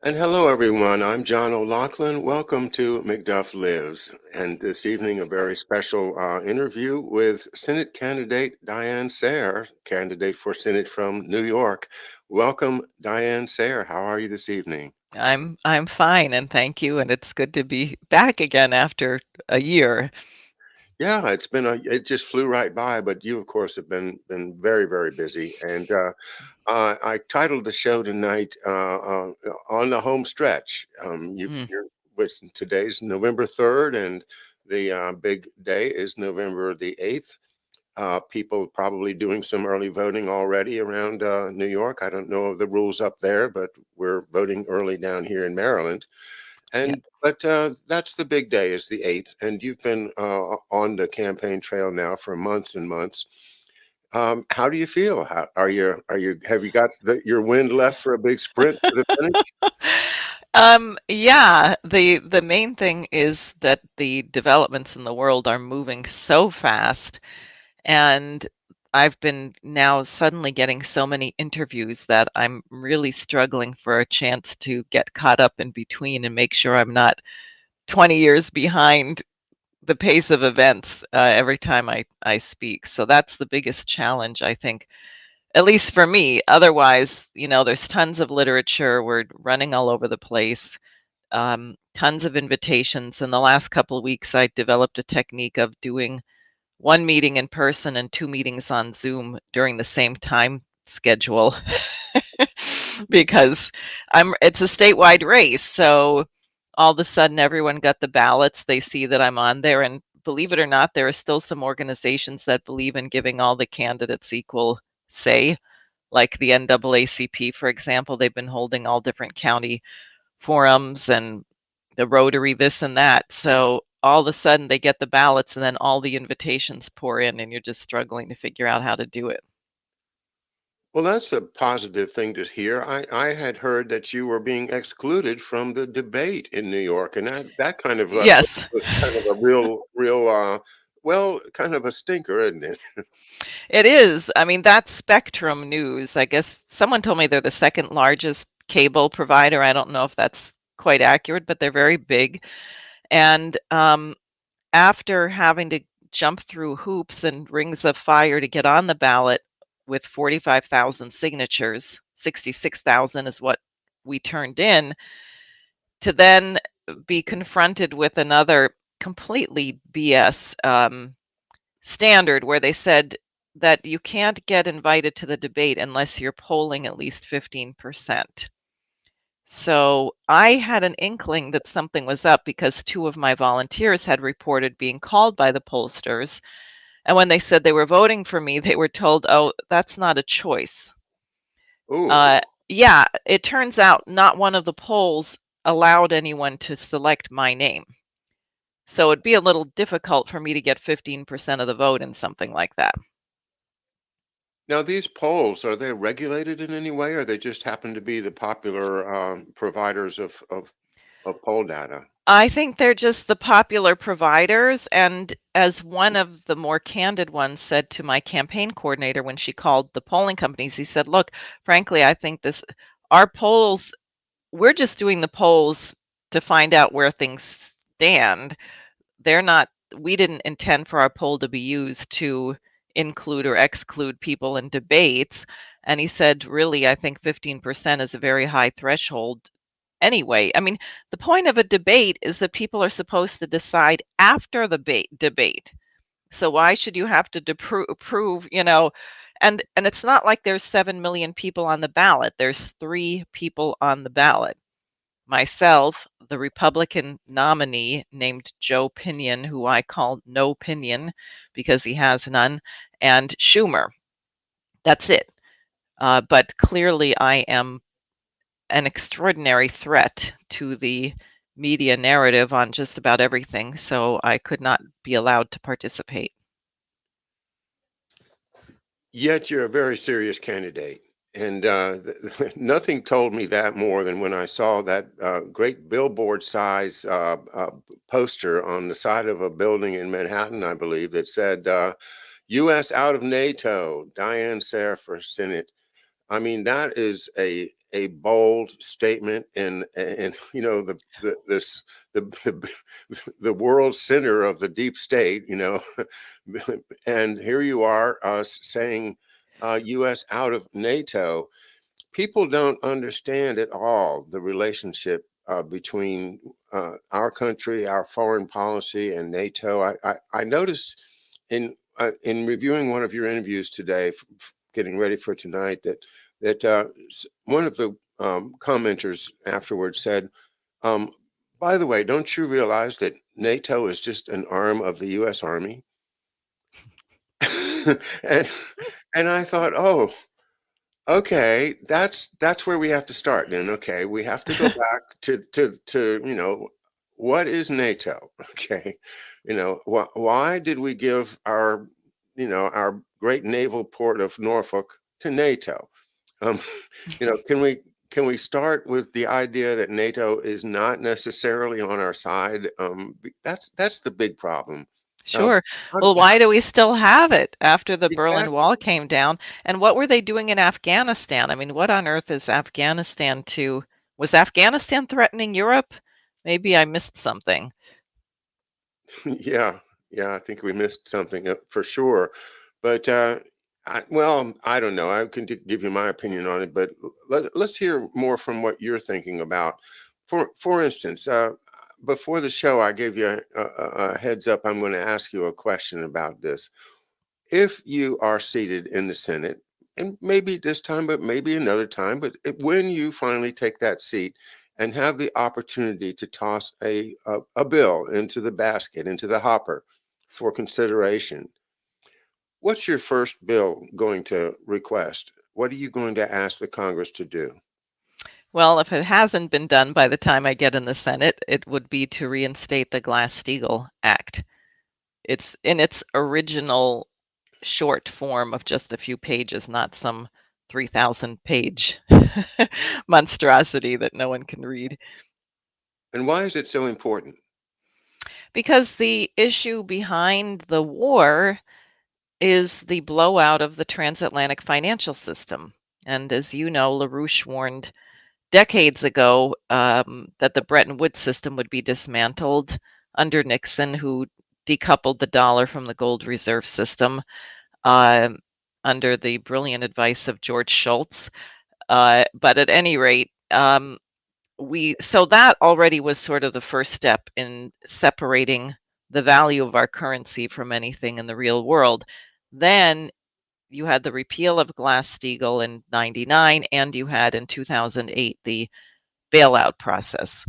And hello, everyone. I'm John O'Loughlin. Welcome to McDuff Lives. And this evening, a very special interview with Senate candidate Diane Sare, candidate for Senate from New York. Welcome, Diane Sare. How are you this evening? I'm fine, and thank you, and it's good to be back again after a year. Yeah, it just flew right by, but you, of course, have been very, very busy. And I titled the show tonight "On the Home Stretch." Mm, Today's November 3rd, and the big day is November the 8th. People probably doing some early voting already around New York. I don't know of the rules up there, but we're voting early down here in Maryland. yeah. But that's the big day is the 8th, and you've been on the campaign trail now for months and months. How do you feel? Have you got your wind left for a big sprint to the finish? Yeah, the main thing is that the developments in the world are moving so fast, and I've been now suddenly getting so many interviews that I'm really struggling for a chance to get caught up in between and make sure I'm not 20 years behind the pace of events every time I speak. So that's the biggest challenge, I think, at least for me. Otherwise, there's tons of literature. We're running all over the place, tons of invitations. In the last couple of weeks, I developed a technique of doing one meeting in person and two meetings on Zoom during the same time schedule because it's a statewide race. So all of a sudden everyone got the ballots. They see that I'm on there, and believe it or not, there are still some organizations that believe in giving all the candidates equal say, like the NAACP, for example. They've been holding all different county forums and the Rotary, this and that. So all of a sudden they get the ballots and then all the invitations pour in, and you're just struggling to figure out how to do it. Well, that's a positive thing to hear. I had heard that you were being excluded from the debate in New York, and that kind of Yes, was kind of a real well, kind of a stinker, isn't it? it is. I mean, that's Spectrum News. I guess someone told me they're the second largest cable provider. I don't know if that's quite accurate, but they're very big. And after having to jump through hoops and rings of fire to get on the ballot with 45,000 signatures, 66,000 is what we turned in, to then be confronted with another completely BS standard where they said that you can't get invited to the debate unless you're polling at least 15%. So I had an inkling that something was up because two of my volunteers had reported being called by the pollsters. And when they said they were voting for me, they were told, oh, that's not a choice. Ooh. Uh, yeah, it turns out not one of the polls allowed anyone to select my name. So it'd be a little difficult for me to get 15% of the vote in something like that. Now, these polls, are they regulated in any way, or they just happen to be the popular providers of poll data? I think they're just the popular providers. And as one of the more candid ones said to my campaign coordinator when she called the polling companies, he said, look, frankly, I think our polls, we're just doing the polls to find out where things stand. They're not, we didn't intend for our poll to be used to include or exclude people in debates. And he said, really, I think 15% is a very high threshold anyway. I mean, the point of a debate is that people are supposed to decide after the debate. So why should you have to prove, and it's not like there's 7 million people on the ballot. There's 3 people on the ballot. Myself, the Republican nominee named Joe Pinion, who I call No Pinion because he has none, and Schumer. That's it. But clearly, I am an extraordinary threat to the media narrative on just about everything, so I could not be allowed to participate. Yet you're a very serious candidate. And nothing told me that more than when I saw that great billboard size poster on the side of a building in Manhattan, I believe, that said, U.S. out of NATO, Diane Sare for Senate. I mean, that is a bold statement in the this the the world center of the deep state, and here you are saying U.S. out of NATO. People don't understand at all the relationship between our country, our foreign policy, and NATO. I noticed in reviewing one of your interviews today, getting ready for tonight, that one of the commenters afterwards said, um, "By the way, don't you realize that NATO is just an arm of the U.S. Army?" and and I thought, oh, okay, that's where we have to start then. Okay, we have to go back to what is NATO? Okay, why did we give our great naval port of Norfolk to NATO? Um, can we start with the idea that NATO is not necessarily on our side? That's the big problem. Uh, Sure. how Well, do- why do we still have it after the Berlin exactly. Wall came down? And what were they doing in Afghanistan? I mean, what on earth is Afghanistan to was Afghanistan threatening Europe? Maybe I missed something. Yeah, yeah, I think we missed something for sure. But I don't know. I can give you my opinion on it, but let's hear more from what you're thinking about. For instance, before the show, I gave you a heads up. I'm going to ask you a question about this. If you are seated in the Senate, and maybe this time, but maybe another time, but when you finally take that seat and have the opportunity to toss a bill into the basket, into the hopper for consideration, what's your first bill going to request? What are you going to ask the Congress to do? Well, if it hasn't been done by the time I get in the Senate, it would be to reinstate the Glass-Steagall Act. It's in its original short form of just a few pages, not some 3,000 page monstrosity that no one can read. And why is it so important? Because the issue behind the war is the blowout of the transatlantic financial system. And as you know, LaRouche warned decades ago that the Bretton Woods system would be dismantled under Nixon, who decoupled the dollar from the gold reserve system um under the brilliant advice of George Shultz. But at any rate, we so that already was sort of the first step in separating the value of our currency from anything in the real world. Then you had the repeal of Glass-Steagall in 99, and you had in 2008 the bailout process.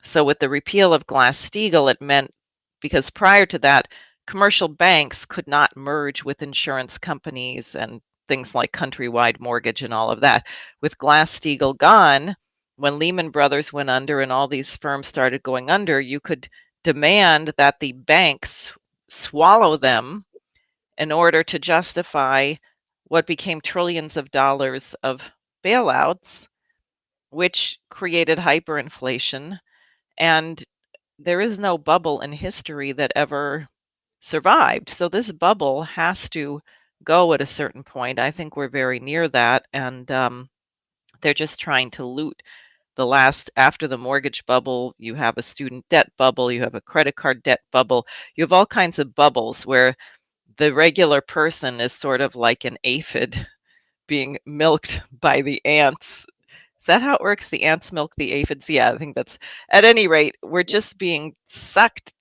So with the repeal of Glass-Steagall, it meant because prior to that, commercial banks could not merge with insurance companies and things like Countrywide Mortgage and all of that. With Glass-Steagall gone, when Lehman Brothers went under and all these firms started going under, you could demand that the banks swallow them in order to justify what became trillions of dollars of bailouts, which created hyperinflation. And there is no bubble in history that ever survived. So this bubble has to go at a certain point. I think we're very near that. And they're just trying to loot the last, after the mortgage bubble, you have a student debt bubble, you have a credit card debt bubble, you have all kinds of bubbles where the regular person is sort of like an aphid being milked by the ants. Is that how it works? The ants milk the aphids? Yeah, I think that's at any rate, we're just being sucked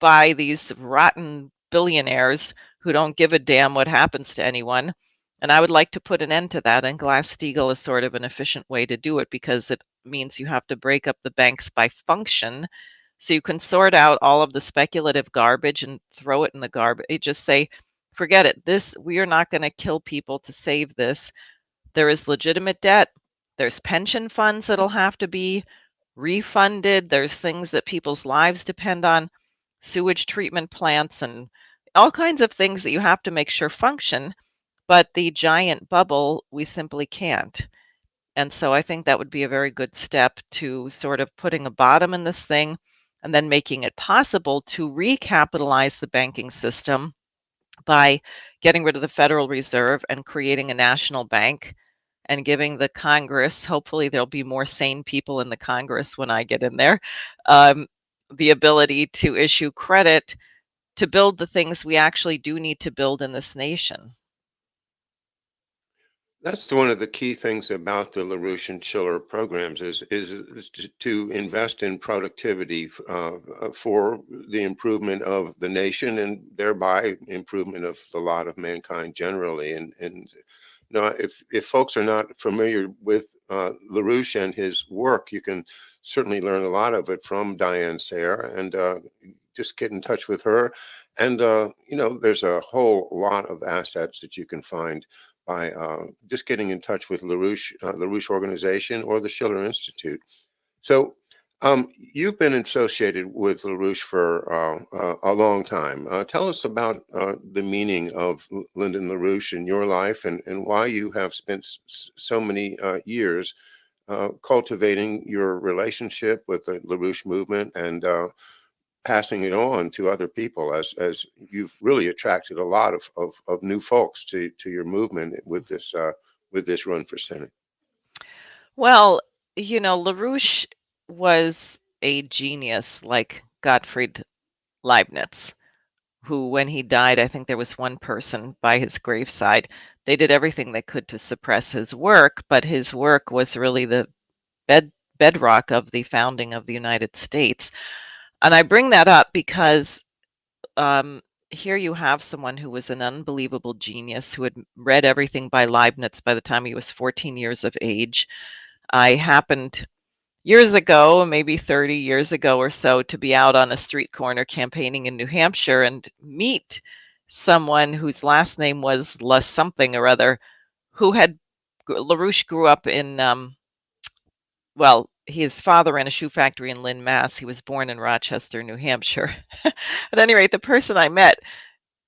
by these rotten billionaires who don't give a damn what happens to anyone. And I would like to put an end to that. And Glass-Steagall is sort of an efficient way to do it because it means you have to break up the banks by function. So you can sort out all of the speculative garbage and throw it in the garbage. You just say, forget it. This, we are not going to kill people to save this. There is legitimate debt. There's pension funds that'll have to be refunded. There's things that people's lives depend on, sewage treatment plants, and all kinds of things that you have to make sure function. But the giant bubble, we simply can't. And so I think that would be a very good step to sort of putting a bottom in this thing and then making it possible to recapitalize the banking system by getting rid of the Federal Reserve and creating a national bank and giving the Congress, hopefully there'll be more sane people in the Congress when I get in there, um, the ability to issue credit to build the things we actually do need to build in this nation. That's one of the key things about the LaRouche and Schiller programs is to invest in productivity for the improvement of the nation and thereby improvement of the lot of mankind generally. And you know, if folks are not familiar with LaRouche and his work, you can certainly learn a lot of it from Diane Sare and just get in touch with her. And you know, there's a whole lot of assets that you can find by just getting in touch with LaRouche Organization or the Schiller Institute. So you've been associated with LaRouche for a long time. Tell us about the meaning of Lyndon LaRouche in your life and why you have spent so many years cultivating your relationship with the LaRouche movement and passing it on to other people as you've really attracted a lot of new folks to your movement with this run for Senate. Well, LaRouche was a genius like Gottfried Leibniz, who, when he died, I think there was one person by his graveside. They did everything they could to suppress his work, but his work was really the bed bedrock of the founding of the United States. And I bring that up because um, here you have someone who was an unbelievable genius who had read everything by Leibniz by the time he was 14 years of age. I happened years ago, maybe 30 years ago or so, to be out on a street corner campaigning in New Hampshire and meet someone whose last name was La something or other, who had LaRouche grew up in well, his father ran a shoe factory in Lynn, Mass. He was born in Rochester, New Hampshire. At any rate, the person I met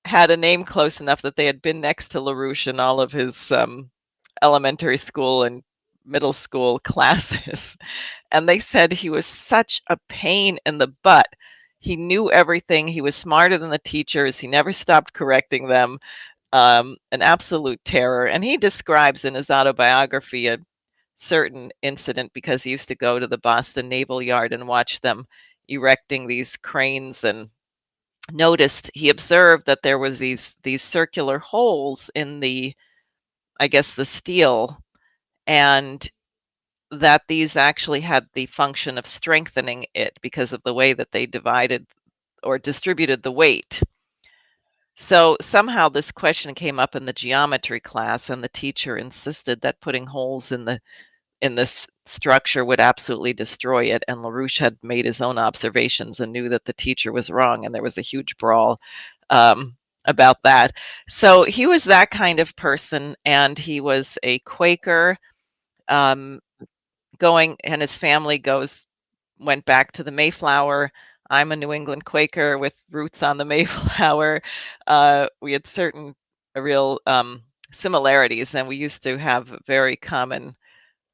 had a name close enough that they had been next to LaRouche in all of his elementary school and middle school classes. And they said he was such a pain in the butt. He knew everything. He was smarter than the teachers. He never stopped correcting them. An absolute terror. And he describes in his autobiography a certain incident because he used to go to the Boston Naval Yard and watch them erecting these cranes and noticed he observed that there was these circular holes in the, I guess, the steel, and that these actually had the function of strengthening it because of the way that they divided or distributed the weight. So somehow this question came up in the geometry class, and the teacher insisted that putting holes in this structure would absolutely destroy it. And LaRouche had made his own observations and knew that the teacher was wrong, and there was a huge brawl about that. So he was that kind of person, and he was a Quaker. Um, going and his family went back to the Mayflower. I'm a New England Quaker with roots on the Mayflower. We had certain real similarities, and we used to have very common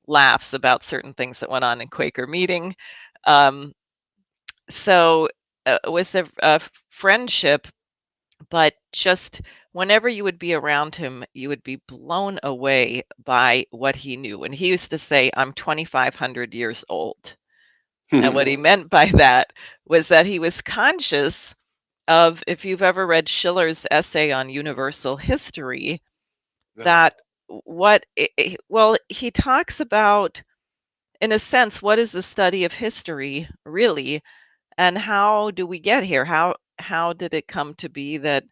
laughs about certain things that went on in Quaker meeting. Um, so it was a friendship, but just whenever you would be around him, you would be blown away by what he knew. And he used to say, I'm 2,500 years old. And what he meant by that was that he was conscious of, if you've ever read Schiller's essay on universal history, No. that well, he talks about, in a sense, what is the study of history really, and how do we get here? How did it come to be that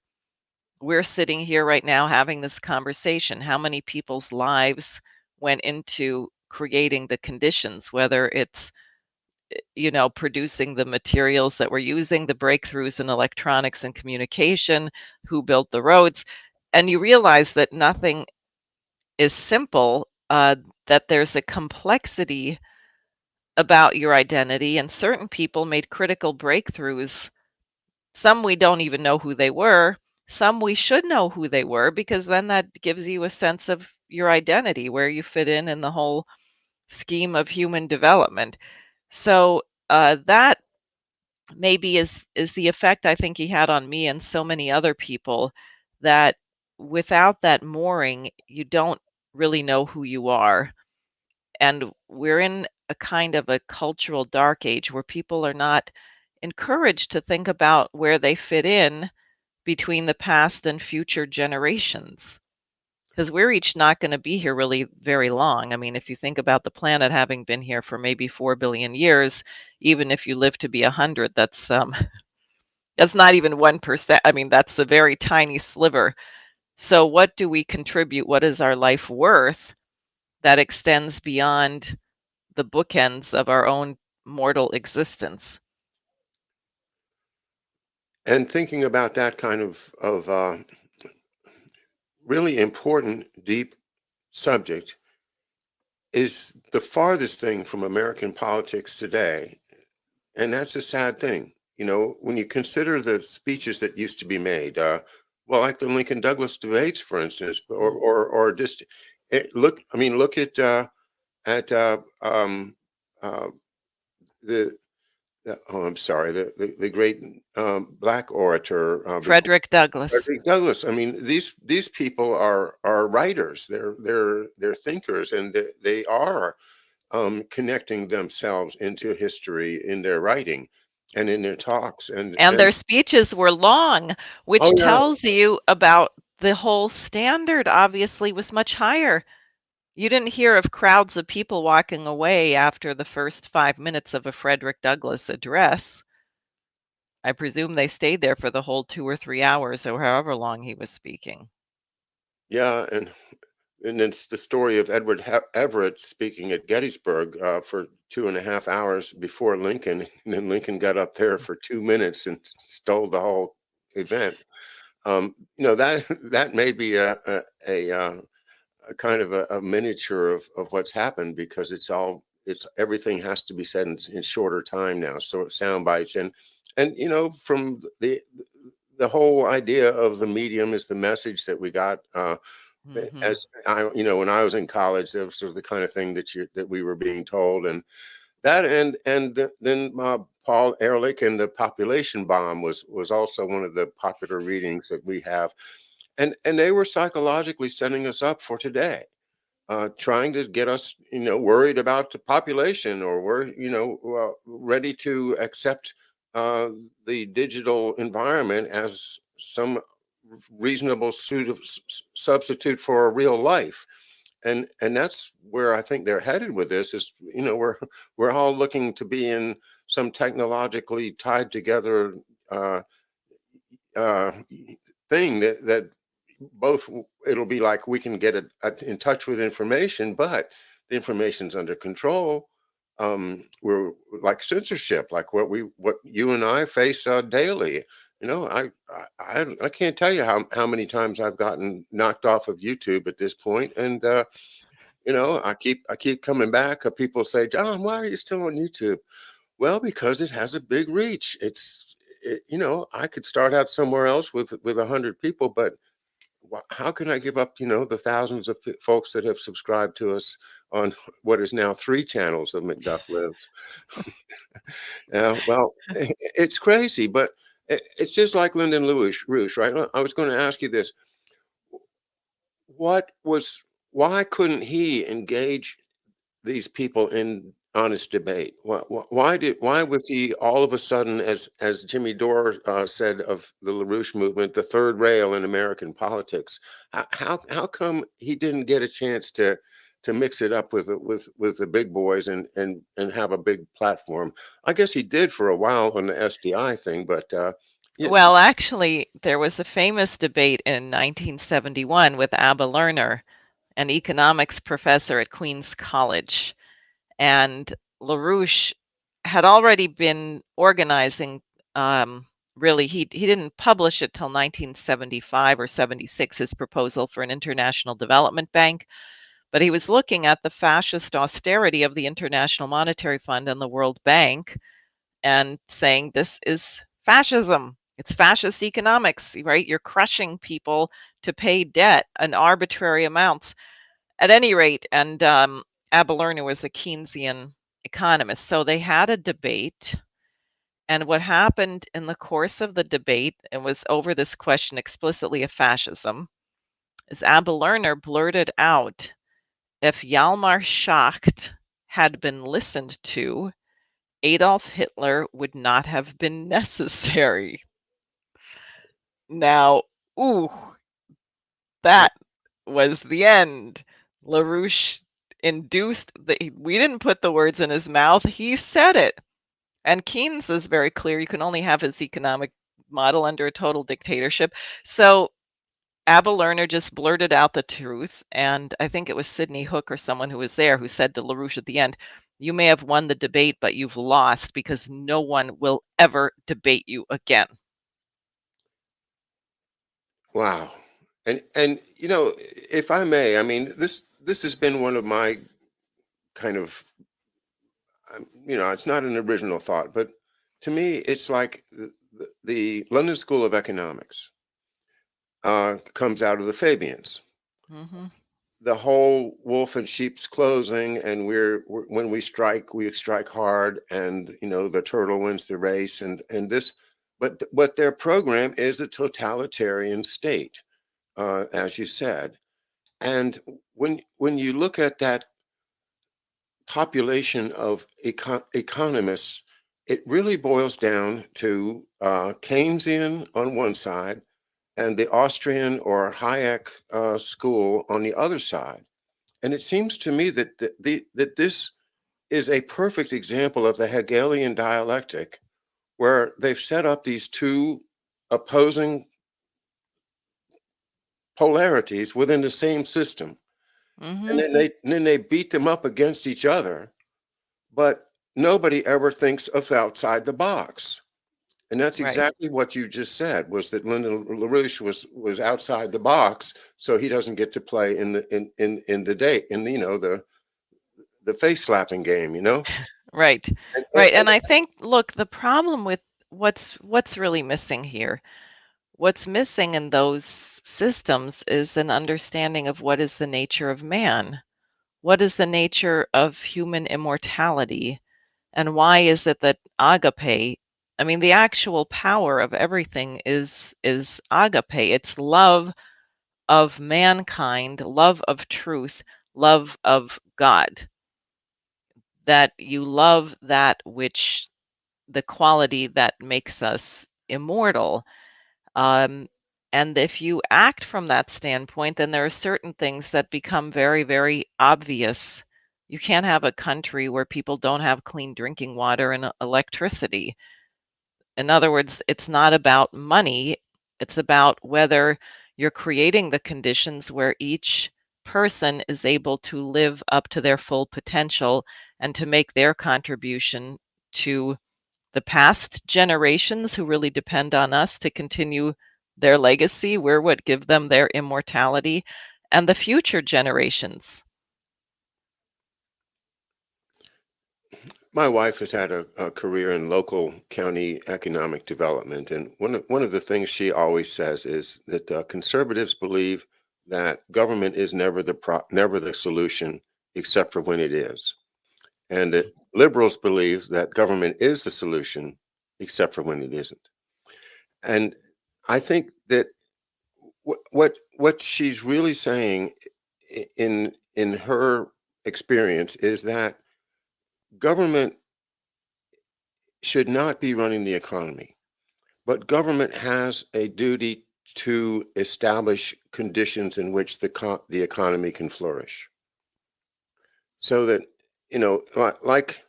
we're sitting here right now having this conversation? How many people's lives went into creating the conditions, whether it's producing the materials that we're using, the breakthroughs in electronics and communication, who built the roads, and you realize that nothing is simple, that there's a complexity about your identity, and certain people made critical breakthroughs. Some we don't even know who they were. Some we should know who they were, because then that gives you a sense of your identity, where you fit in the whole scheme of human development. So that maybe is the effect I think he had on me and so many other people, that without that mooring, you don't really know who you are. And we're in a kind of a cultural dark age where people are not encouraged to think about where they fit in between the past and future generations. Because we're each not going to be here really very long. I mean, if you think about the planet having been here for maybe 4 billion years, even if you live to be 100, that's not even 1%. I mean, that's a very tiny sliver. So what do we contribute? What is our life worth that extends beyond the bookends of our own mortal existence? And thinking about that kind of really important, deep subject is the farthest thing from American politics today. And that's a sad thing. You know, when you consider the speeches that used to be made, well, like the Lincoln Douglas debates, for instance, Mm. or just look. I mean, look at uh, the, oh, I'm sorry, the great black orator before Frederick Douglass. Frederick Douglass. I mean, these people are writers. They're thinkers, and they are connecting themselves into history in their writing and in their talks. And And their speeches were long, oh which yeah, tells you about the whole standard obviously was much higher. You didn't hear of crowds of people walking away after the first 5 minutes of a Frederick Douglass address. I presume they stayed there for the whole 2 or 3 hours or however long he was speaking. yeah, and it's the story of Edward Everett speaking at Gettysburg for 2.5 hours before Lincoln, and then Lincoln got up there for 2 minutes and stole the whole event. That that may be a kind of a miniature of what's happened, because it's everything has to be said in shorter time now. So sound bites, and from the whole idea of the medium is the message that we got. Mhm. As I, when I was in college, that was sort of the kind of thing that we were being told, and that then Paul Ehrlich and the population bomb was also one of the popular readings that we have, and they were psychologically setting us up for today, trying to get us, worried about the population, or we're, ready to accept uh, the digital environment as some reasonable substitute for a real life. And that's where I think they're headed with this. Is we're all looking to be in some technologically tied together uh, uh, thing that both it'll be like we can get in touch with information, but the information's under control. We're like censorship, like what you and I face daily. I can't tell you how many times I've gotten knocked off of YouTube at this point, and I keep coming back. People say, John, why are you still on YouTube? Well, because it has a big reach. I could start out somewhere else with 100 people, but how can I give up, the thousands of folks that have subscribed to us on what is now 3 channels of McDuff Lives? Well, it's crazy, but it's just like Lyndon Lewis, Rouge, right? I was going to ask you this: what was, why couldn't he engage these people in honest debate? Why was he all of a sudden, as Jimmy Dore said of the LaRouche movement, the third rail in American politics? How come he didn't get a chance to mix it up with the big boys and have a big platform? I guess he did for a while on the SDI thing, but yeah, Well, actually, there was a famous debate in 1971 with Abba Lerner, an economics professor at Queens College. And LaRouche had already been organizing, really, he didn't publish it till 1975 or 76, his proposal for an international development bank, but he was looking at the fascist austerity of the International Monetary Fund and the World Bank and saying, this is fascism. It's fascist economics, right? You're crushing people to pay debt in arbitrary amounts. At any rate, and Abelard was a Keynesian economist. So they had a debate. And what happened in the course of the debate, and was over this question explicitly of fascism, is Abel Lerner blurted out If Hjalmar Schacht had been listened to, Adolf Hitler would not have been necessary. Now, ooh, that was the end. LaRouche induced we didn't put the words in his mouth, he said it. And Keynes is very clear, you can only have his economic model under a total dictatorship. So Abba Lerner just blurted out the truth, and I think it was Sidney Hook or someone who was there who said to LaRouche at the end, "You may have won the debate, but you've lost because no one will ever debate you again." Wow. And if I may, I mean, this has been one of my kind of, it's not an original thought, but to me, it's like the London School of Economics comes out of the Fabians. Mhm. The whole wolf in sheep's clothing, and when we strike hard, and the turtle wins the race, and this, but their program is a totalitarian state, as you said. And when you look at that population of economists, it really boils down to Keynesian on one side and the Austrian or Hayek school on the other side. And it seems to me that this is a perfect example of the Hegelian dialectic, where they've set up these two opposing polarities within the same system, and Mhm. then they beat them up against each other, but nobody ever thinks of outside the box. And that's Right. exactly what you just said, was that Lyndon LaRouche was outside the box, so he doesn't get to play in the day in the face slapping game. Right. And, and, Right. And I think, look, the problem with what's really missing here, what's missing in those systems is an understanding of what is the nature of man. What is the nature of human immortality? And why is it that agape, I mean, the actual power of everything is agape. It's love of mankind, love of truth, love of God. That you love that which the quality that makes us immortal. Um, and if you act from that standpoint, then there are certain things that become very, very obvious. You can't have a country where people don't have clean drinking water and electricity. In other words, it's not about money, it's about whether you're creating the conditions where each person is able to live up to their full potential and to make their contribution to the past generations who really depend on us to continue their legacy. We're what give them their immortality, and the future generations. my wife has had a career in local county economic development, and one of the things she always says is that conservatives believe that government is never the solution, except for when it is, and that liberals believe that government is the solution, except for when it isn't. And I think that what she's really saying in her experience is that government should not be running the economy, but government has a duty to establish conditions in which the economy can flourish. So that, like,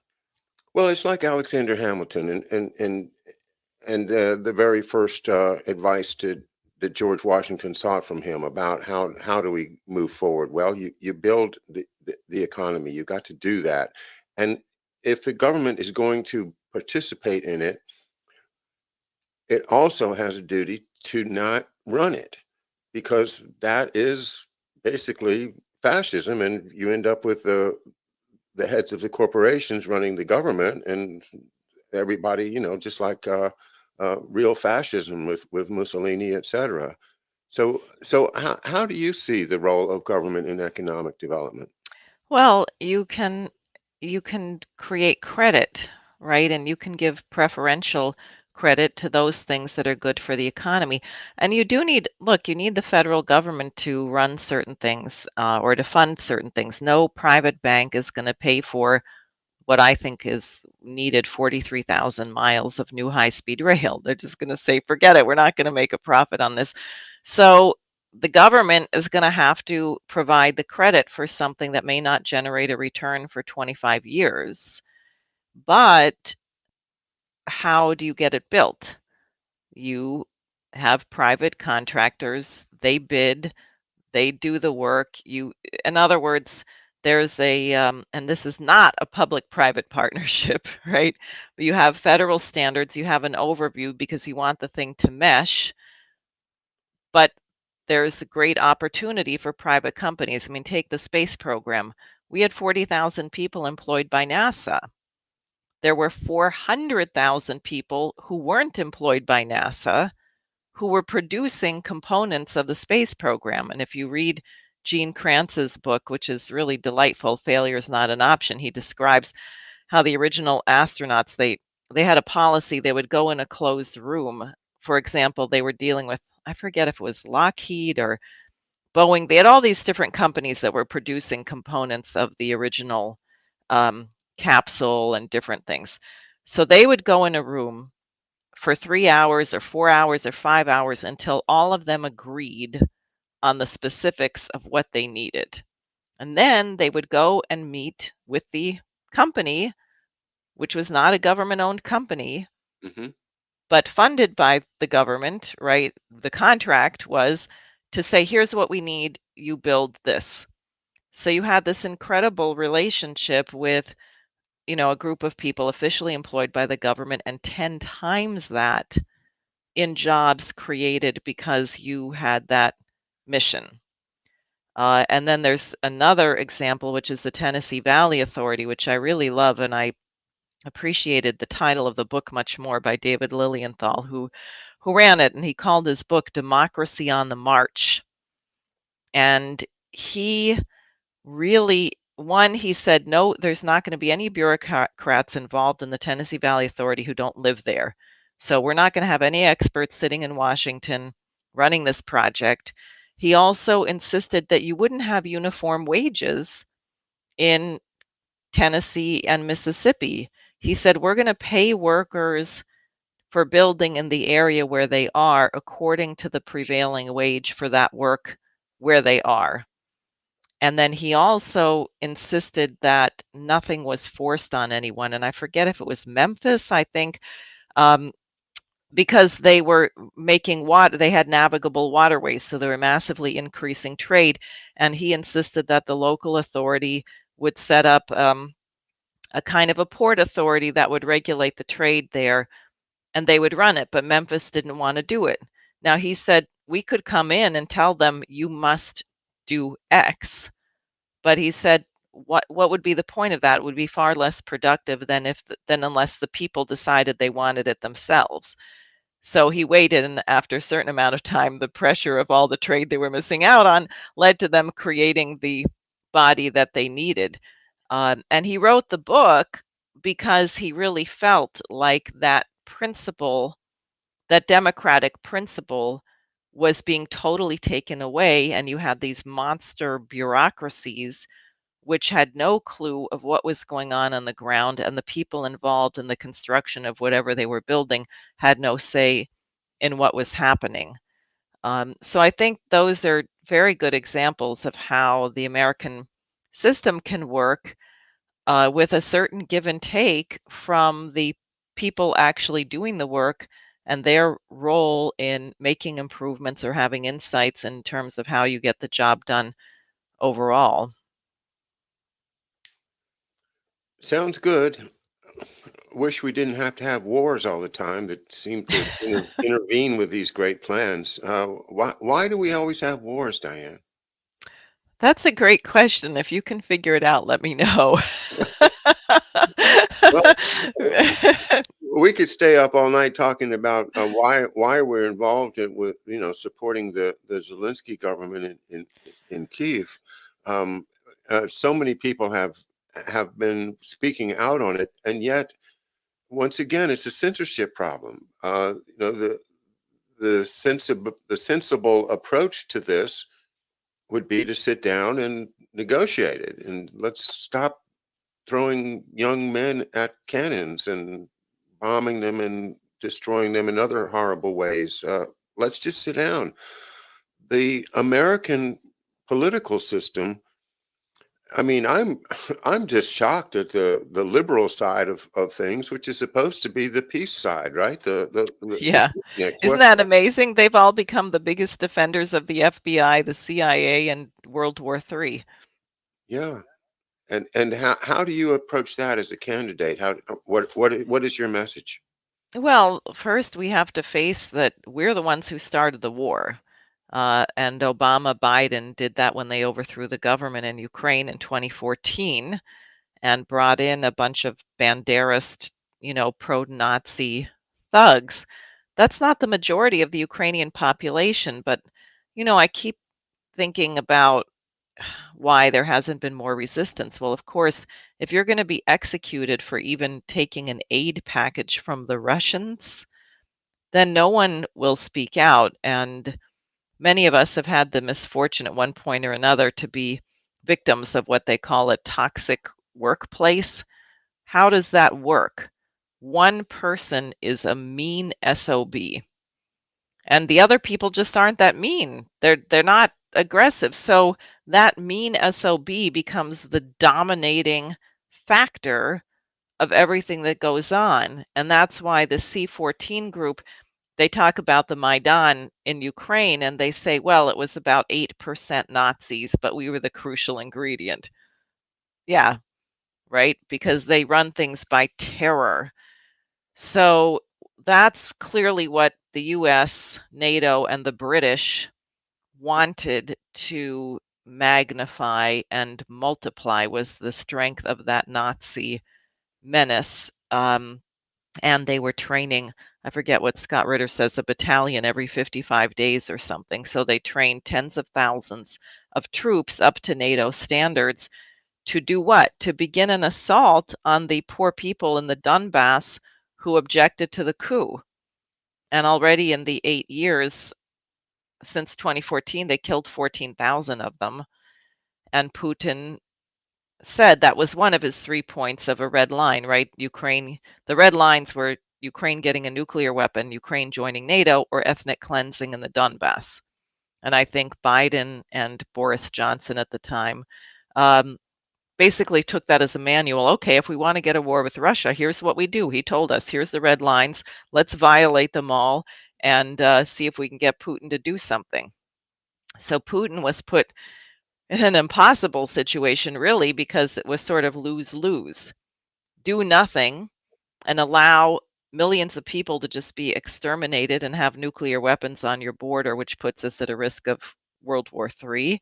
well, it's like Alexander Hamilton and the very first advice that George Washington sought from him about how do we move forward. Well, you build the economy. You got to do that, and if the government is going to participate in it, it also has a duty to not run it, because that is basically fascism, and you end up with the heads of the corporations running the government, and everybody, just like real fascism with Mussolini, etc. So how do you see the role of government in economic development? Well, you can create credit, right? And you can give preferential credit to those things that are good for the economy. And you do need, look, you need the federal government to run certain things or to fund certain things. No private bank is going to pay for what I think is needed 43,000 miles of new high-speed rail. They're just going to say, forget it, we're not going to make a profit on this. So the government is going to have to provide the credit for something that may not generate a return for 25 years. But how do you get it built? You have private contractors, they bid, they do the work. In other words, there's and this is not a public-private partnership, right? But you have federal standards, you have an overview because you want the thing to mesh, but there's a great opportunity for private companies. I mean, take the space program. We had 40,000 people employed by NASA. There were 400,000 people who weren't employed by NASA who were producing components of the space program. And if you read Gene Kranz's book, which is really delightful, Failure is Not an Option, he describes how the original astronauts, they had a policy, they would go in a closed room. For example, they were dealing with, I forget if it was Lockheed or Boeing. They had all these different companies that were producing components of the original um, capsule and different things. So they would go in a room for 3 hours or 4 hours or 5 hours until all of them agreed on the specifics of what they needed. And then they would go and meet with the company, which was not a government-owned company, Mm-hmm. but funded by the government, right? The contract was to say, here's what we need, you build this. So you had this incredible relationship with, a group of people officially employed by the government and 10 times that in jobs created because you had that mission. And then there's another example, which is the Tennessee Valley Authority, which I really love, and I appreciated the title of the book much more by David Lilienthal, who ran it, and he called his book Democracy on the March. And he really, one, he said, no, there's not going to be any bureaucrats involved in the Tennessee Valley Authority who don't live there. So we're not going to have any experts sitting in Washington running this project. He also insisted that you wouldn't have uniform wages in Tennessee and Mississippi. He said, we're going to pay workers for building in the area where they are according to the prevailing wage for that work where they are. And then he also insisted that nothing was forced on anyone. And I forget if it was Memphis, I think, um, because they were making water, they had navigable waterways, so they were massively increasing trade. And he insisted that the local authority would set up a kind of a port authority that would regulate the trade there, and they would run it. But Memphis didn't want to do it. Now, he said, we could come in and tell them, you must do X. But he said, what would be the point of that? It would be far less productive than unless the people decided they wanted it themselves. So he waited, and after a certain amount of time, the pressure of all the trade they were missing out on led to them creating the body that they needed. And he wrote the book because he really felt like that principle, that democratic principle, was being totally taken away, and you had these monster bureaucracies which had no clue of what was going on the ground, and the people involved in the construction of whatever they were building had no say in what was happening. So I think those are very good examples of how the American system can work with a certain give and take from the people actually doing the work and their role in making improvements or having insights in terms of how you get the job done overall. Sounds good. Wish we didn't have to have wars all the time that seem to intervene with these great plans. Why do we always have wars, Diane? That's a great question. If you can figure it out, let me know. Well, we could stay up all night talking about why we're involved with supporting the Zelensky government in Kiev. Um, so many people have been speaking out on it, and yet once again, it's a censorship problem. The sensible approach to this would be to sit down and negotiate it, and let's stop throwing young men at cannons and bombing them and destroying them in other horrible ways. Let's just sit down. The American political system, I mean, I'm just shocked at the liberal side of things, which is supposed to be the peace side, right? The Yeah. peaceniks. Isn't What? that amazing? They've all become the biggest defenders of the FBI, the CIA, and World War III. Yeah. And how do you approach that as a candidate? What is your message? Well, first we have to face that we're the ones who started the war. And Obama, Biden did that when they overthrew the government in Ukraine in 2014 and brought in a bunch of Banderist, pro-Nazi thugs. That's not the majority of the Ukrainian population, but, I keep thinking about why there hasn't been more resistance. Well, of course, if you're going to be executed for even taking an aid package from the Russians, then no one will speak out. And many of us have had the misfortune at one point or another to be victims of what they call a toxic workplace. How does that work? One person is a mean SOB, and the other people just aren't that mean. They're not aggressive. So that mean SOB becomes the dominating factor of everything that goes on. And that's why the C14 group, they talk about the Maidan in Ukraine and they say, well, it was about 8% Nazis, but we were the crucial ingredient. Yeah, right? Because they run things by terror. So that's clearly what the US, NATO, and the British wanted to magnify and multiply was the strength of that Nazi menace. And they were training, I forget what Scott Ritter says, a battalion every 55 days or something. So they trained tens of thousands of troops up to NATO standards to do what? To begin an assault on the poor people in the Donbass who objected to the coup. And already in the 8 years since 2014, they killed 14,000 of them. And Putin said that was one of his 3 points of a red line, right? Ukraine, the red lines were Ukraine getting a nuclear weapon, Ukraine joining NATO, or ethnic cleansing in the Donbass. And I think Biden and Boris Johnson at the time um, basically took that as a manual. Okay, if we want to get a war with Russia, here's what we do. He told us, here's the red lines. Let's violate them all and see if we can get Putin to do something. So Putin was put in an impossible situation, really, because it was sort of lose lose. Do nothing and allow millions of people to just be exterminated and have nuclear weapons on your border, which puts us at a risk of World War III,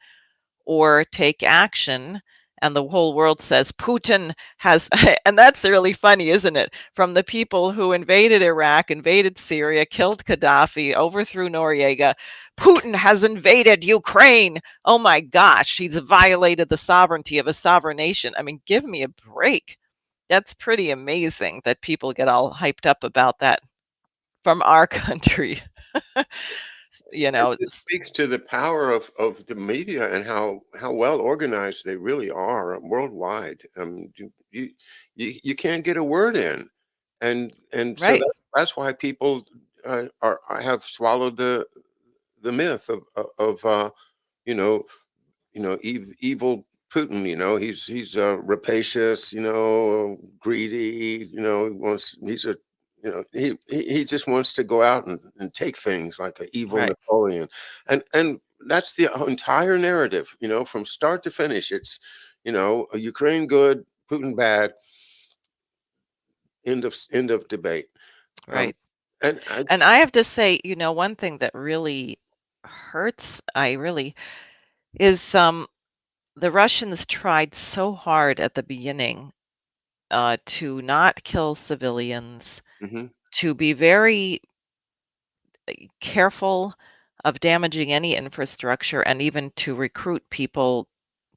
or take action. And the whole world says Putin has, and that's really funny, isn't it? From the people who invaded Iraq, invaded Syria, killed Gaddafi, overthrew Noriega, Putin has invaded Ukraine. Oh my gosh, he's violated the sovereignty of a sovereign nation. I mean, give me a break. That's pretty amazing that people get all hyped up about that from our country. you It know, just speaks to the power of the media and how well organized they really are worldwide. You can't get a word in, and so right, that's why people are have swallowed the myth of you know evil Putin. He's rapacious. Greedy. He just wants to go out and take things like an evil right, Napoleon, and that's the entire narrative. From start to finish, it's Ukraine good, Putin bad. End of debate. Um, right. and And it's I have to say, one thing that really hurts, is the Russians tried so hard at the beginning to not kill civilians, mhm. to be very careful of damaging any infrastructure, and even to recruit people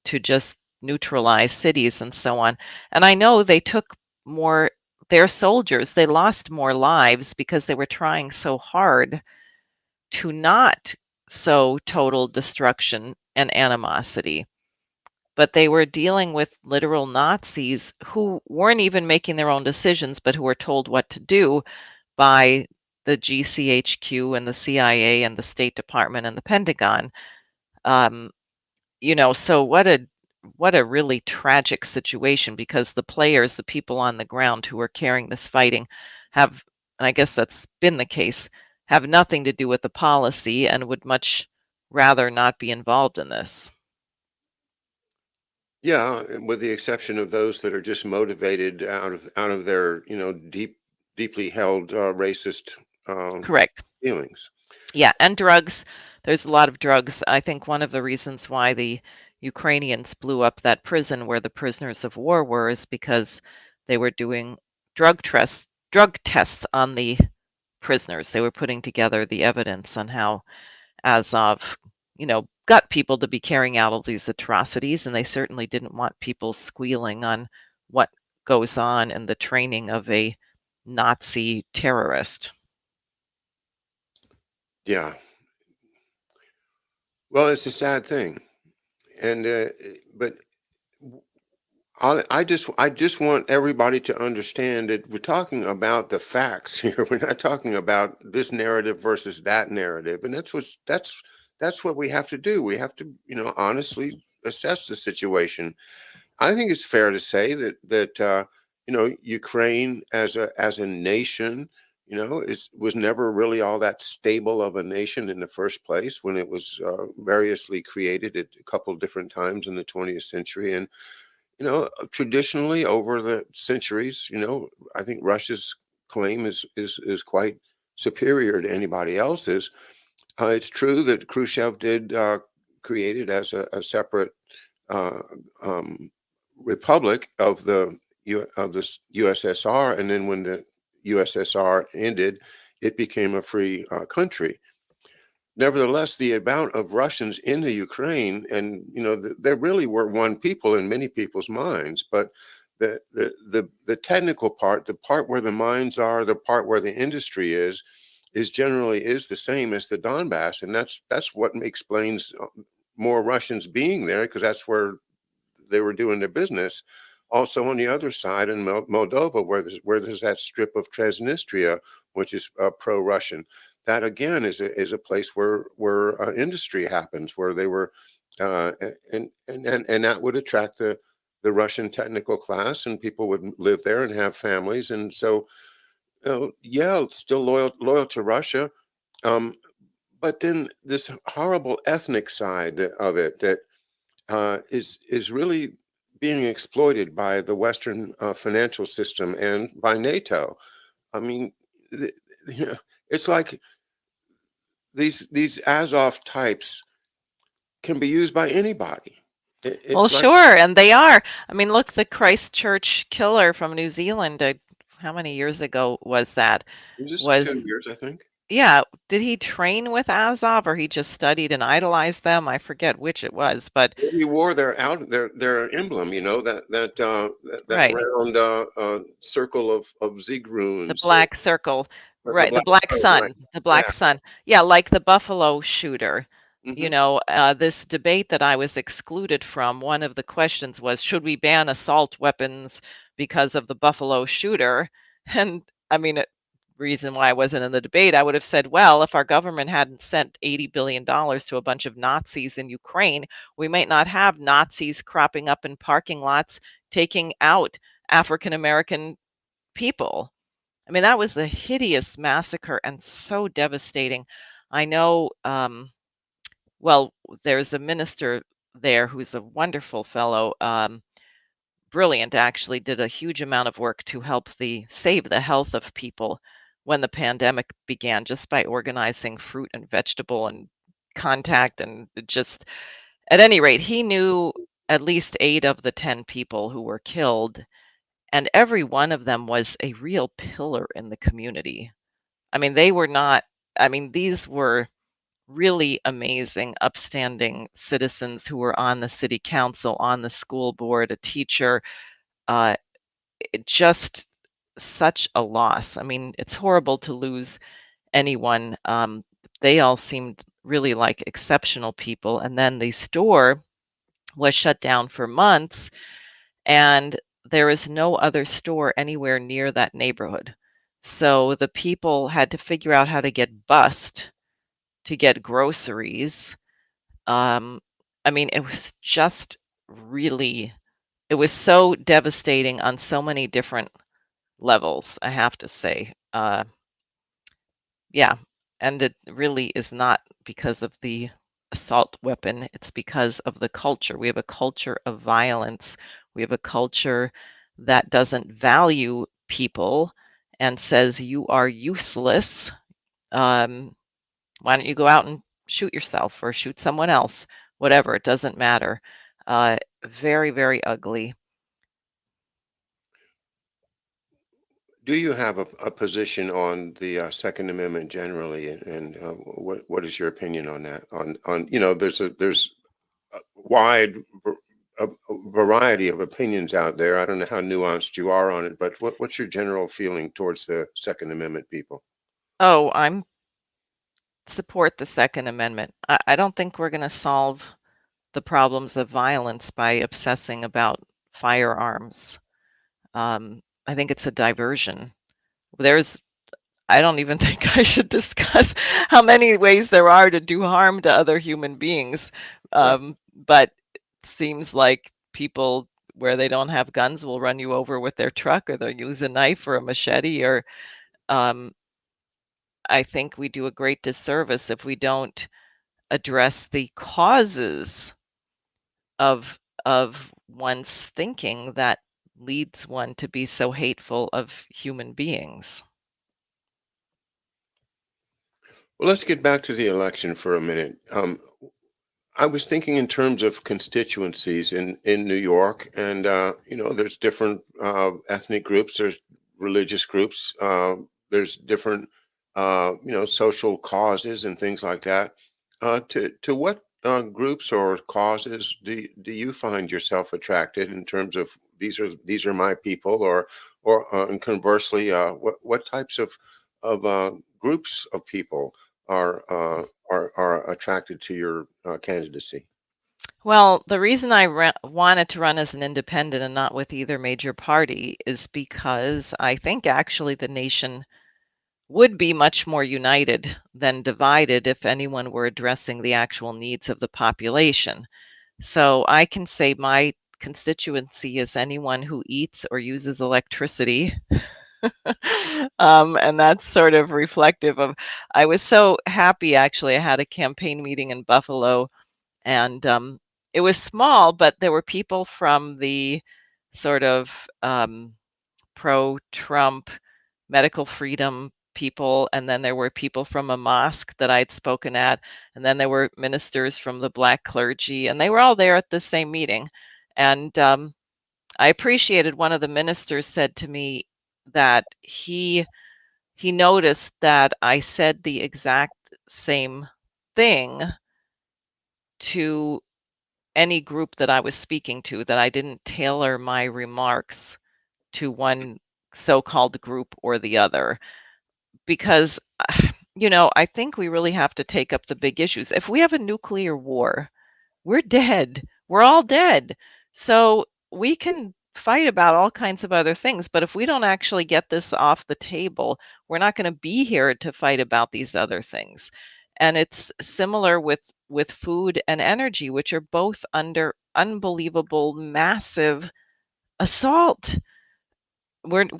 to just neutralize cities and so on. And I know they took more their soldiers, they lost more lives because they were trying so hard to not sow total destruction and animosity. But they were dealing with literal Nazis who weren't even making their own decisions, but who were told what to do by the GCHQ and the CIA and the State Department and the Pentagon. Um, so what a really tragic situation, because the players, the people on the ground who are carrying this fighting, have, and I guess that's been the case, have nothing to do with the policy and would much rather not be involved in this. Yeah, and with the exception of those that are just motivated out of their, deeply held, racist, um, Correct. feelings. Yeah, and drugs. There's a lot of drugs. I think one of the reasons why the Ukrainians blew up that prison where the prisoners of war were is because they were doing drug tests on the prisoners. They were putting together the evidence on how Azov, got people to be carrying out all these atrocities, and they certainly didn't want people squealing on what goes on in the training of a Nazi terrorist. Yeah. Well, it's a sad thing, and, but I just want everybody to understand that we're talking about the facts here. We're not talking about this narrative versus that narrative, and that's what we have to do. We have to, honestly assess the situation. I think it's fair to say that Ukraine as a nation, was never really all that stable of a nation in the first place when it was variously created at a couple different times in the 20th century. And traditionally over the centuries, I think Russia's claim is quite superior to anybody else's. It's true that Khrushchev did create it as a separate uh, um, republic of the USSR, and then when the USSR ended, it became a free country. Nevertheless, the amount of Russians in the Ukraine, and there really were one people in many people's minds, but the technical part, the part where the mines are, the part where the industry is generally is the same as the Donbass, and that's what explains more Russians being there, because that's where they were doing their business. Also, on the other side in Moldova, where there's that strip of Transnistria, which is pro-Russian, that again is a place where industry happens, where they were, and that would attract the Russian technical class, and people would live there and have families, and so yeah, still loyal to Russia, um, but then this horrible ethnic side of it that is really being exploited by the Western financial system and by NATO. I mean, th- it's like these Azov types can be used by anybody. Well, It's like sure, and they are. I mean, look, the Christchurch killer from New Zealand, how many years ago was that? it was just Was 2 years, I think. Yeah, did he train with Azov, or he just studied and idolized them? I forget which it was, but He wore their emblem, that right. round circle of Sieg The runes, black circle, the right, black sun, right? the Yeah. black sun. Yeah, like the Buffalo shooter. Hmm. This debate that I was excluded from, one of the questions was, should we ban assault weapons because of the Buffalo shooter? And I mean, reason why I wasn't in the debate, I would have said, well, if our government hadn't sent $80 billion to a bunch of Nazis in Ukraine, we might not have Nazis cropping up in parking lots, taking out African American people. I mean, that was a hideous massacre and so devastating. I know, well, there's a minister there who's a wonderful fellow, brilliant actually, did a huge amount of work to help save the health of people when the pandemic began, just by organizing fruit and vegetable and contact, and just, at any rate, he knew at least 8 of the 10 people who were killed, and every one of them was a real pillar in the community. I mean, they were not, I mean, these were really amazing, upstanding citizens who were on the city council, on the school board, a teacher, uh, just such a loss. I mean, it's horrible to lose anyone. They all seemed really like exceptional people. And then the store was shut down for months, and there is no other store anywhere near that neighborhood. So the people had to figure out how to get bused to get groceries. Um, I mean, it was just really, it was so devastating on so many different levels, I have to say. Yeah, and it really is not because of the assault weapon, it's because of the culture. We have a culture of violence. We have a culture that doesn't value people and says, "You are useless. Um, why don't you go out and shoot yourself or shoot someone else?" Whatever, it doesn't matter. Very, very ugly. Do you have a position on the Second Amendment generally, and what is your opinion on that? On there's a wide a variety of opinions out there. I don't know how nuanced you are on it, but what's your general feeling towards the Second Amendment people? Oh, I'm support the Second Amendment. I don't think we're going to solve the problems of violence by obsessing about firearms. I think it's a diversion. There's, I don't even think I should discuss how many ways there are to do harm to other human beings. Right. But it seems like people where they don't have guns will run you over with their truck, or they'll use a knife or a machete, or um, I think we do a great disservice if we don't address the causes of one's thinking that leads one to be so hateful of human beings. Well, let's get back to the election for a minute. I was thinking in terms of constituencies in New York, and there's different ethnic groups, there's religious groups, there's different social causes and things like that. To what groups or causes do you find yourself attracted in terms of these are my people, or and conversely, what types of groups of people are are attracted to your candidacy? Well, the reason I wanted to run as an independent and not with either major party is because I think actually the nation would be much more united than divided if anyone were addressing the actual needs of the population. So I can say my constituency is anyone who eats or uses electricity. And that's sort of reflective of, I was so happy actually. I had a campaign meeting in Buffalo, and it was small, but there were people from the sort of pro Trump medical freedom people, and then there were people from a mosque that I'd spoken at, and then there were ministers from the black clergy, and they were all there at the same meeting. And I appreciated, one of the ministers said to me that he noticed that I said the exact same thing to any group that I was speaking to, that I didn't tailor my remarks to one so-called group or the other. Because, I think we really have to take up the big issues. If we have a nuclear war, we're dead. We're all dead. So we can fight about all kinds of other things, but if we don't actually get this off the table, we're not going to be here to fight about these other things. And it's similar with food and energy, which are both under unbelievable, massive assault.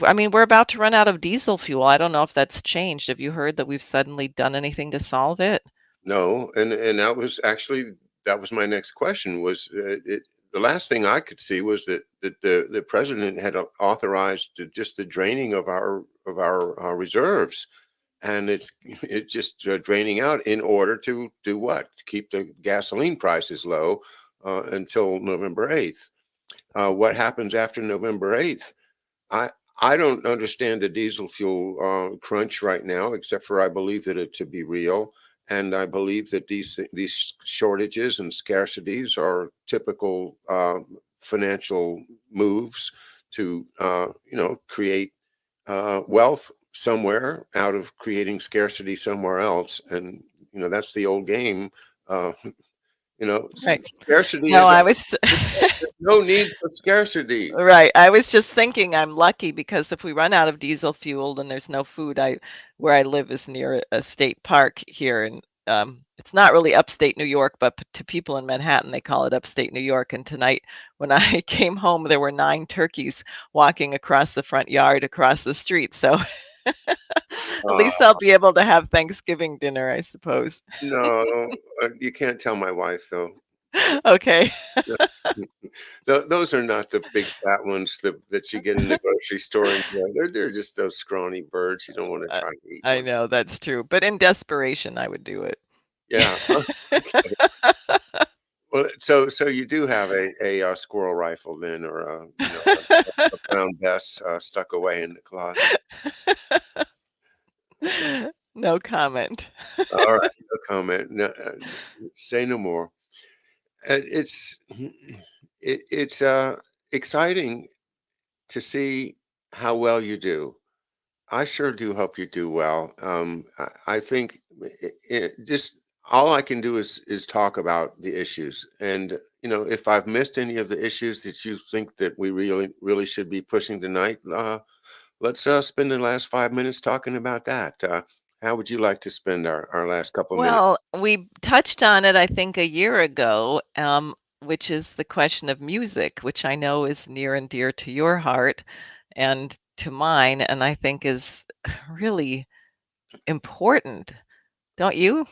I mean, we're about to run out of diesel fuel. I don't know if that's changed. Have you heard that we've suddenly done anything to solve it? No, and that was my next question. Was the last thing I could see was that the president had authorized just the draining of our reserves, and it's just draining out in order to do what? To keep the gasoline prices low until November 8th. What happens after November 8th? I I don't understand the diesel fuel crunch right now, except for I believe that it to be real, and I believe that these shortages and scarcities are typical financial moves to create wealth somewhere out of creating scarcity somewhere else, and that's the old game. Uh, Right. scarcity No, is I was there's no need for scarcity. right. I was just thinking I'm lucky because if we run out of diesel fuel and there's no food, I where I live is near a state park here, and it's not really upstate New York, but to people in Manhattan, they call it upstate New York. And tonight, when I came home, there were 9 turkeys walking across the front yard, across the street. So at Uh, least I'll be able to have Thanksgiving dinner, I suppose. no, you can't tell my wife though. Okay. Those are not the big fat ones that you get in the grocery store. And they're just those scrawny birds. You don't want to I try to eat I one. know that's true, but in desperation, I would do it. Yeah. Okay. Well, so you do have a squirrel rifle then, or a brown Bess stuck away in the closet. No comment. All right, no comment. No, say no more. It's it's exciting to see how well you do. I sure do hope you do well. I think just all I can do is talk about the issues, and if I've missed any of the issues that you think that we really should be pushing tonight, let's spend the last 5 minutes talking about that. How would you like to spend our last couple minutes? Well, we touched on it, I think, a year ago, which is the question of music, which I know is near and dear to your heart and to mine, and I think is really important. Don't you?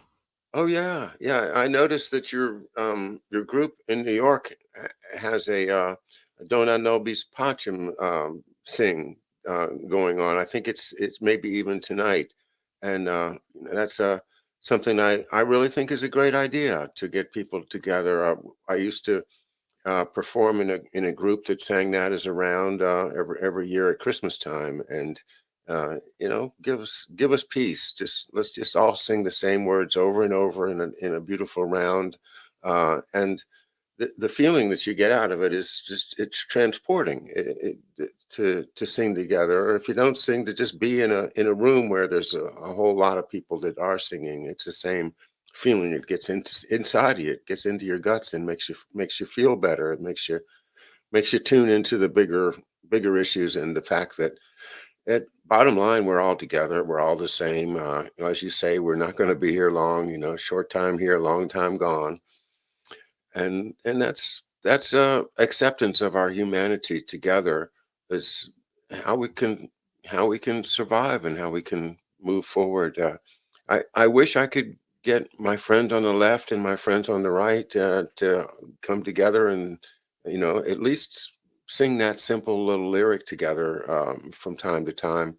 Oh yeah, yeah. I noticed that your group in New York has a Dona Nobis Pacem sing going on. I think it's maybe even tonight, and that's something I really think is a great idea to get people together. I used to perform in a group that sang that as around every year at Christmas time, and give us peace. Just let's just all sing the same words over and over in a beautiful round, and the feeling that you get out of it is just it's transporting to sing together. Or if you don't sing, to just be in a room where there's a whole lot of people that are singing. It's the same feeling. It gets inside of you. It gets into your guts and makes you feel better. It makes you tune into the bigger issues and the fact that at bottom line we're all together. We're all the same. As you say, we're not going to be here long. Short time here, long time gone, and that's acceptance of our humanity together is how we can how we can survive and how we can move forward. I wish I could get my friends on the left and my friends on the right to come together and at least sing that simple little lyric together from time to time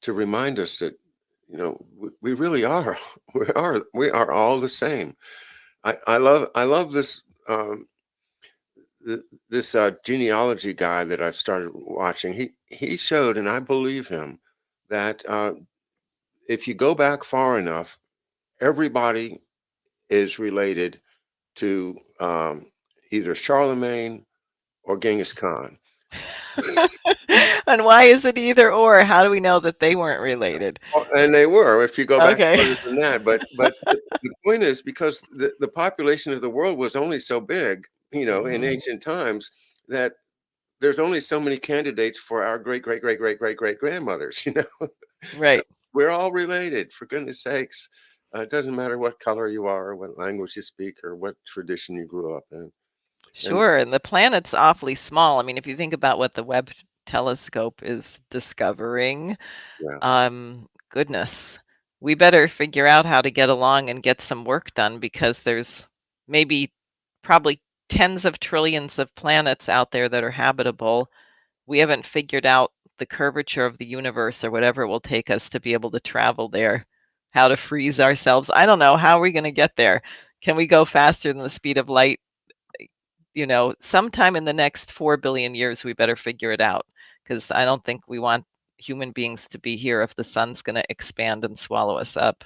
to remind us that we really are we are all the same. I love this um, this genealogy guy that I've started watching. He showed, and I believe him, that if you go back far enough, everybody is related to either Charlemagne or Genghis Khan. And why is it either or? How do we know that they weren't related? And they were, if you go back Okay. further than that. But the point is, because the population of the world was only so big, in Mhm. ancient times, that there's only so many candidates for our great great great great great great grandmothers. So Right. we're all related, for goodness sakes. It doesn't matter what color you are, or what language you speak, or what tradition you grew up in. And Sure, and the planet's awfully small. I mean, if you think about what the Webb telescope is discovering, yeah, goodness, we better figure out how to get along and get some work done because there's maybe probably tens of trillions of planets out there that are habitable. We haven't figured out the curvature of the universe or whatever it will take us to be able to travel there, how to freeze ourselves. I don't know. How are we going to get there? Can we go faster than the speed of light? Sometime in the next 4 billion years, we better figure it out because I don't think we want human beings to be here if the sun's going to expand and swallow us up.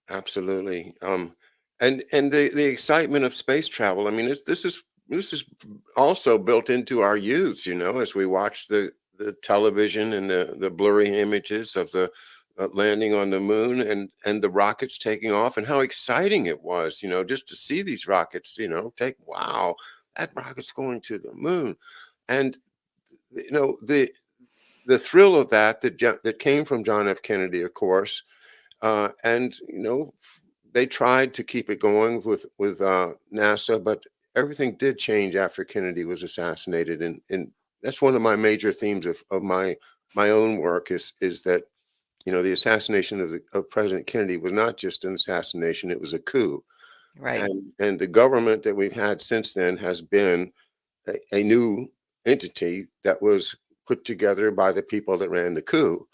absolutely. And the excitement of space travel. I mean, this is also built into our youths. As we watch the television and the blurry images of the landing on the moon and the rockets taking off and how exciting it was, just to see these rockets, take wow, that rocket's going to the moon, and the thrill of that came from John F. Kennedy, of course, and they tried to keep it going with NASA, but everything did change after Kennedy was assassinated, and that's one of my major themes of my own work is that the assassination of President Kennedy was not just an assassination; it was a coup, Right. and the government that we've had since then has been a new entity that was put together by the people that ran the coup.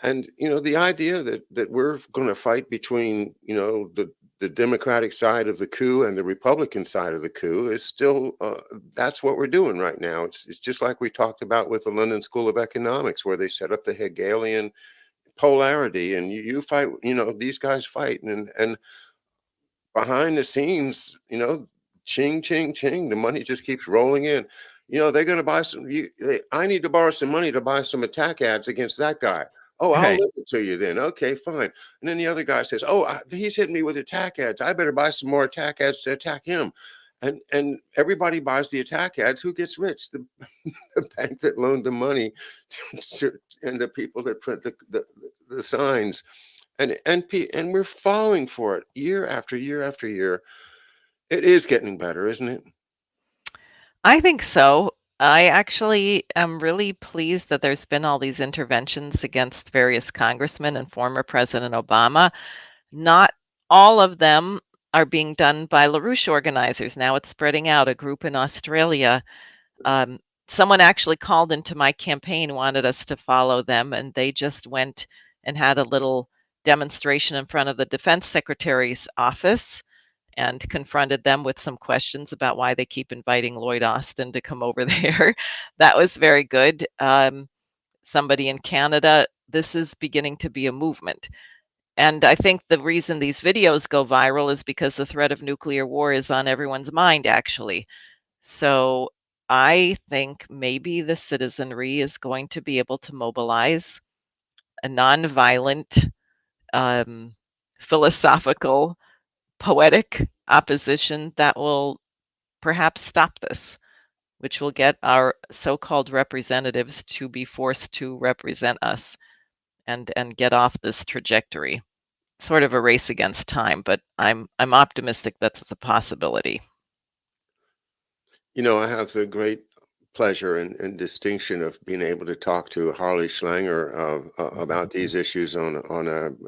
And the idea that we're going to fight between the Democratic side of the coup and the Republican side of the coup is still that's what we're doing right now. It's just like we talked about with the London School of Economics, where they set up the Hegelian polarity, and you fight. These guys fight, and behind the scenes, ching, ching, ching, the money just keeps rolling in. They're going to buy some. I need to borrow some money to buy some attack ads against that guy. Oh, I'll Right. lend it to you then. Okay, fine. And then the other guy says, "Oh, he's hitting me with attack ads. I better buy some more attack ads to attack him." And everybody buys the attack ads. Who gets rich? The bank that loaned the money and the people that print the signs. And we're falling for it year after year after year. It is getting better, isn't it? I think so. I actually am really pleased that there's been all these interventions against various congressmen and former President Obama. Not all of them are being done by LaRouche organizers. Now it's spreading out. A group in Australia, um, someone actually called into my campaign, wanted us to follow them, and they just went and had a little demonstration in front of the defense secretary's office and confronted them with some questions about why they keep inviting Lloyd Austin to come over there. That was very good. Somebody in Canada, this is beginning to be a movement. And I think the reason these videos go viral is because the threat of nuclear war is on everyone's mind, actually. So I think maybe the citizenry is going to be able to mobilize a nonviolent, um, philosophical, poetic opposition that will perhaps stop this, which will get our so-called representatives to be forced to represent us and get off this trajectory. Sort of a race against time, but I'm optimistic that's a possibility. I have the great pleasure and distinction of being able to talk to Harley Schlanger about these issues on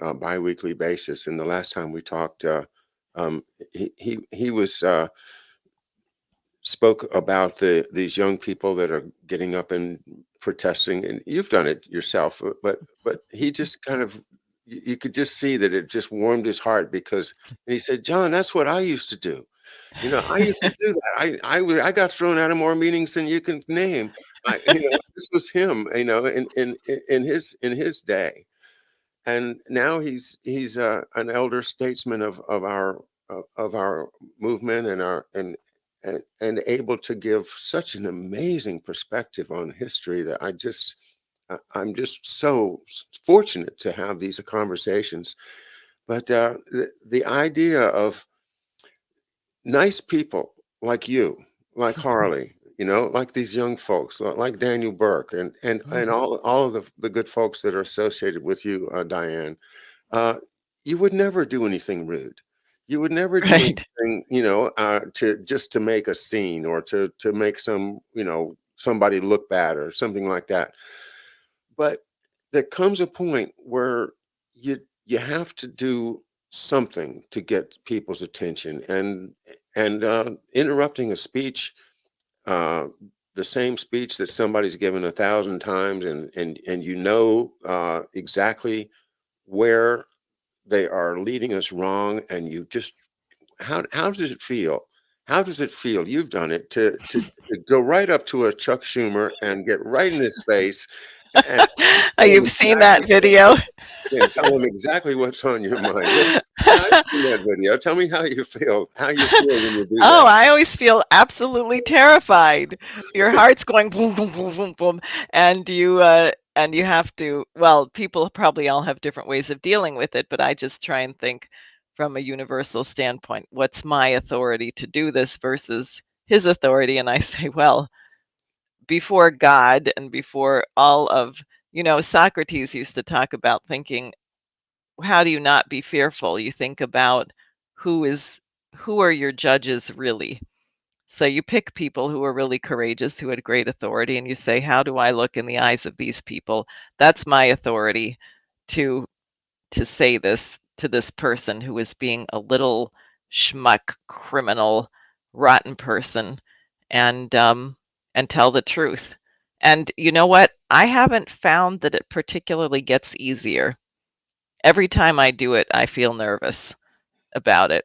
a biweekly basis. And the last time we talked, he was spoke about these young people that are getting up and protesting, and you've done it yourself, but he just kind of you could just see that it just warmed his heart because and he said, John, that's what I used to do. I used to do that. I got thrown out of more meetings than you can name. This was him, in his day, and now he's an elder statesman of our movement and able to give such an amazing perspective on history that I'm just so fortunate to have these conversations. But the idea of nice people like you, like Harley, like these young folks, like Daniel Burke, and all of the good folks that are associated with you, Diane. Uh, you would never do anything rude. You would never do Right. anything, to make a scene or to make somebody look bad or something like that. But there comes a point where you have to do something to get people's attention, and interrupting a speech, uh, the same speech that somebody's given 1,000 times, and exactly where they are leading us wrong, and you just how does it feel? How does it feel? You've done it to go right up to a Chuck Schumer and get right in his face and tell him You've seen that exactly video? and tell him exactly what's on your mind. Yeah, I've seen that video. Tell me how you feel. How you feel when you do Oh, that. I always feel absolutely terrified. Your heart's going boom, boom, boom, boom, boom, and you have to. Well, people probably all have different ways of dealing with it, but I just try and think from a universal standpoint. What's my authority to do this versus his authority? And I say, well, before God and before all of, Socrates used to talk about thinking, how do you not be fearful? You think about who is who are your judges really? So you pick people who are really courageous, who had great authority, and you say, how do I look in the eyes of these people? That's my authority to say this to this person who is being a little schmuck, criminal, rotten person, and tell the truth. And you know what? I haven't found that it particularly gets easier. Every time I do it, I feel nervous about it.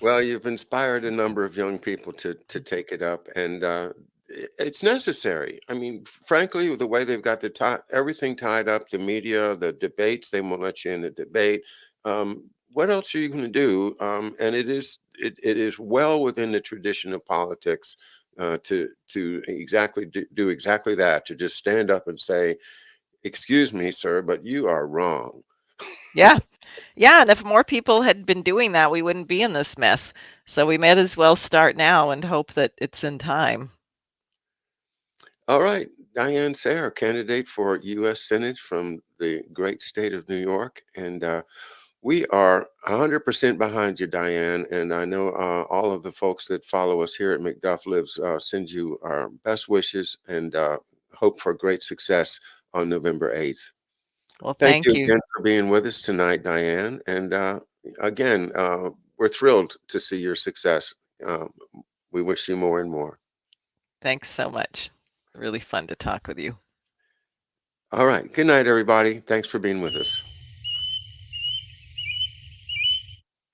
Well, you've inspired a number of young people to take it up, and it's necessary. I mean, frankly, with the way they've got everything tied up, the media, the debates, they won't let you in the debate. What else are you going to do? And it is well within the tradition of politics to exactly do exactly that, to just stand up and say, "Excuse me, sir, but you are wrong." Yeah. Yeah, and if more people had been doing that, we wouldn't be in this mess. So we might as well start now and hope that it's in time. All right, Diane Sare, candidate for U.S. Senate from the great state of New York. And we are 100% behind you, Diane. And I know all of the folks that follow us here at McDuff Lives send you our best wishes and hope for great success on November 8th. Well, Thank you thank you. again for being with us tonight, Diane. And again, we're thrilled to see your success. Um, we wish you more and more. Thanks so much. Really fun to talk with you. All right. Good night, everybody. Thanks for being with us.